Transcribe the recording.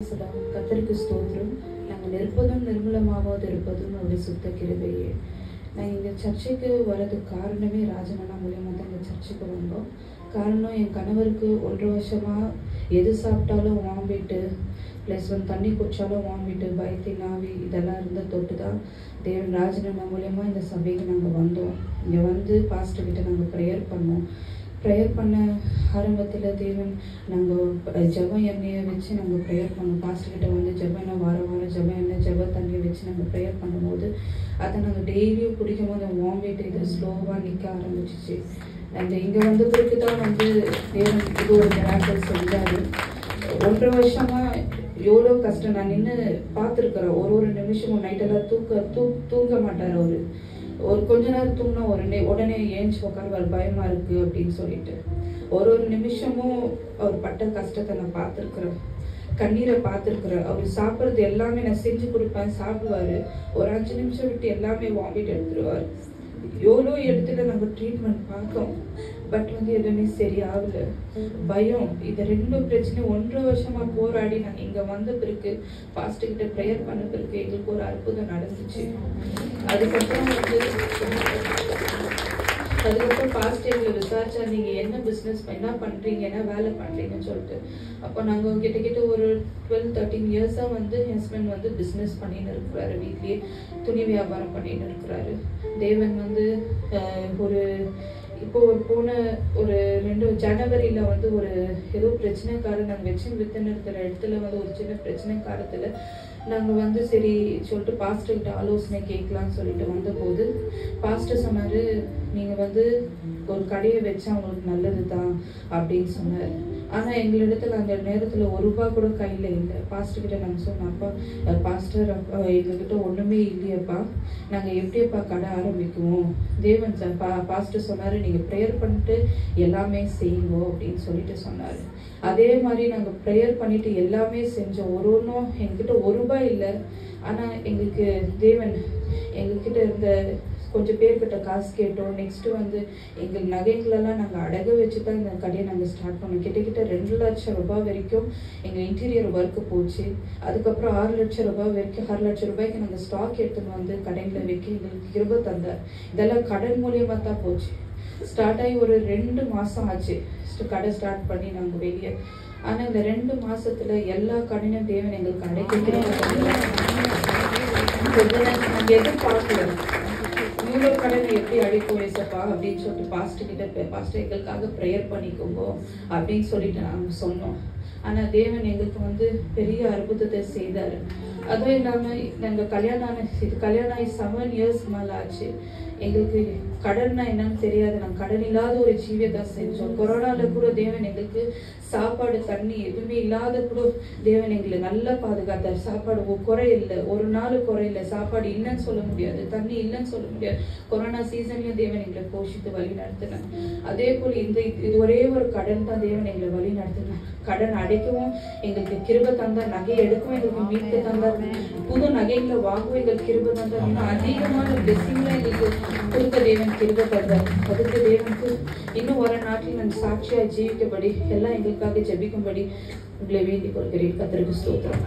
கர்த்தருக்கு ஸ்தோத்திரம். நாங்கள் நிற்பதும் நிர்மூலமாவது இருப்பதும் அவருடைய சுத்த கிருபையே. நான் இங்கே சர்ச்சைக்கு வர்றதுக்கு காரணமே ராஜனண்ணா மூலியமாக தான் இந்த சர்ச்சைக்கு வந்தோம். காரணம், என் கணவருக்கு 1.5 வருஷமாக எது சாப்பிட்டாலும் வாமிட்டு, ப்ளஸ் தண்ணி குடித்தாலும் வாமிட்டு, பயத்தின் ஆவி இதெல்லாம் இருந்த தொட்டு தான் தேவன் ராஜனண்ணா மூலியமாக இந்த சபைக்கு நாங்கள் வந்தோம். இங்கே வந்து பாஸ்டர்கிட்ட நாங்கள் ப்ரேயர் பண்ணோம். ப்ரேயர் பண்ண ஆரம்பத்தில் தேவன் நாங்கள் ஜெப எண்ணெயை வச்சு நாங்கள் ப்ரேயர் பண்ணோம். பாஸ்டர்கிட்ட வந்து ஜெப எண்ணெய் வாரம் ஜெப எண்ணெய் ஜெப தண்ணியை வச்சு நாங்கள் ப்ரேயர் பண்ணும்போது அதை நாங்கள் டெய்லியும் குடிக்கும் போது வாமிட் இது ஸ்லோவாக நிற்க ஆரம்பிச்சிச்சு. அண்ட் இங்கே வந்த பிறகு தான் வந்து தேவன் இது ஒரு மிராக்கிள் செஞ்சார். 1.5 வருஷமாக எவ்வளோ கஷ்டம் நான் நின்று பார்த்துருக்குறேன். ஒரு நிமிஷமும் நைட்டெல்லாம் தூங்க மாட்டார். ஒரு கொஞ்ச நேரம் தூங்கினா உடனே ஏஞ்சி உட்காருவார், பயமா இருக்கு அப்படின்னு சொல்லிட்டு. ஒரு நிமிஷமும் அவர் பட்ட கஷ்டத்தை நான் பார்த்துருக்குறேன், கண்ணீரை பார்த்துருக்குறேன். அவர் சாப்பிட்றது எல்லாமே நான் செஞ்சு கொடுப்பேன், சாப்பிடுவாரு. ஒரு 5 நிமிஷம் விட்டு எல்லாமே வாமிட் எடுத்துருவார். எவ்வளோ இடத்துல நாங்கள் ட்ரீட்மெண்ட் பார்த்தோம், பட் எதுவுமே சரியாகல. பயம், இது 2 பிரச்சனை 1.5 வருஷமா போராடி நாங்கள் இங்கே வந்த பிறகு பாஸ்டர்கிட்ட ப்ரேயர் பண்ண பிறகு எங்களுக்கு ஒரு அற்புதம் நடந்துச்சு. அதுக்கப்புறம் பாஸ்டர் எங்களை விசாரிச்சா, நீங்க என்ன பிசினஸ் என்ன பண்றீங்க, என்ன வேலை பண்றீங்கன்னு சொல்லிட்டு. அப்போ நாங்கள் கிட்டத்தட்ட ஒரு 12-13 இயர்ஸா ஹஸ்பண்ட் பிசினஸ் பண்ணின்னு இருக்கிறாரு. வீட்லயே துணி வியாபாரம் பண்ணின்னு இருக்கிறாரு. தேவன் இப்போ போன ஒரு 2 ஜனவரியில ஒரு ஏதோ பிரச்சனைக்கார நாங்கள் வச்சு வித்துன்னு இருக்கிற இடத்துல ஒரு சின்ன பிரச்சனை காலத்துல நாங்கள் சரி சொல்லிட்டு பாஸ்டர்கிட்ட ஆலோசனை கேட்கலான்னு சொல்லிட்டு வந்தபோது பாஸ்டர் சொன்னாரு, நீங்க ஒரு கடையை வச்சா அவங்களுக்கு நல்லது தான் அப்படின்னு சொன்னார். ஆனா எங்களிடத்துல அந்த நேரத்துல ₹1 கூட கையில இல்லை. பாஸ்டர் கிட்ட நாங்க சொன்னோம், அப்பா பாஸ்டர் எங்ககிட்ட ஒண்ணுமே இல்லையப்பா, நாங்க எப்படியப்பா கடை ஆரம்பிக்குவோம்? தேவன் பாஸ்டர் சொன்னாரு, நீங்க ப்ரேயர் பண்ணிட்டு எல்லாமே செய்யுங்க அப்படின்னு சொல்லிட்டு சொன்னாரு. அதே மாதிரி நாங்க ப்ரேயர் பண்ணிட்டு எல்லாமே செஞ்சோம். ஒன்றும் எங்ககிட்ட ₹1 இல்லை. ஆனா எங்களுக்கு தேவன் எங்ககிட்ட இருந்த கொஞ்சம் பேர்கிட்ட காசு கேட்டோம். நெக்ஸ்ட் எங்கள் நகைகளெல்லாம் நாங்கள் அடகு வச்சு தான் இந்த கடையை நாங்கள் ஸ்டார்ட் பண்ணோம். கிட்டத்தட்ட ₹2 லட்சம் வரைக்கும் எங்கள் இன்டீரியர் ஒர்க்கு போச்சு. அதுக்கப்புறம் ₹6 லட்சம் வரைக்கும் ₹6 லட்சம் ரூபாய்க்கு நாங்கள் ஸ்டாக் எடுத்துன்னு கடையில் வைக்க எங்களுக்கு கிருபை தந்தார். இதெல்லாம் கடன் மூலியமாக தான் போச்சு. ஸ்டார்ட் ஆகி ஒரு 2 மாதம் ஆச்சு கடை ஸ்டார்ட் பண்ணி நாங்கள் வெளியே. ஆனால் இந்த 2 மாசத்துல எல்லா கடனையும் தேவன் எங்களுக்கு அடைக்க நாங்கள் எதிர்பார்க்கல. இவ்வளோ கடனை எப்படி அடைப்போம் ஏசப்பா அப்படின்னு சொல்லிட்டு பாஸ்டர் கிட்ட பாஸ்டர் எங்களுக்காக ப்ரேயர் பண்ணிக்கோங்க அப்படின்னு சொல்லிட்டு நாங்கள் சொன்னோம். ஆனா தேவன் எங்களுக்கு பெரிய அற்புதத்தை செய்தாரு. அதுவும் இல்லாம நாங்கள் கல்யாணம் ஆகி 7 இயர்ஸ் மேல ஆச்சு. எங்களுக்கு கடன்னா என்னன்னு தெரியாது. நாங்கள் கடன் இல்லாத ஒரு ஜீவியத்தை செஞ்சோம். கொரோனால கூட தேவன் எங்களுக்கு சாப்பாடு தண்ணி எதுவுமே இல்லாத கூட தேவன் எங்களை நல்லா பாதுகாத்தார். சாப்பாடு குறை இல்லை, ஒரு நாள் குறை இல்லை. சாப்பாடு இல்லைன்னு சொல்ல முடியாது, தண்ணி இல்லைன்னு சொல்ல முடியாது. கொரோனா சீசன்லயும் தேவன் எங்களை போஷித்து வழி நடத்தினார். அதே போல இது ஒரே ஒரு கடன் தான் தேவன் எங்களை வழி நடத்தினார். கடன் அடைக்கவும் எங்களுக்கு கிருபை தந்தார், நகையை எடுக்கவும் எங்களுக்கு மீட்க தந்தார், புது நகைகளை வாங்கவும் எங்களுக்கு கிருபை தந்தார். இன்னும் அதிகமான பிளெஸிங்ல எங்களுக்கு கொடுத்த தேவன் கிருபை தந்தார். அதுக்கு தேவனுக்கு இன்னும் ஒரு நாட்டில் நாங்கள் சாட்சியா ஜீவிக்கபடி எல்லாம் எங்களுக்காக ஜெபிக்கும்படி உங்களை வேண்டிக் கொள்கிறேன். கர்த்தருக்கு ஸ்தோத்திரம்.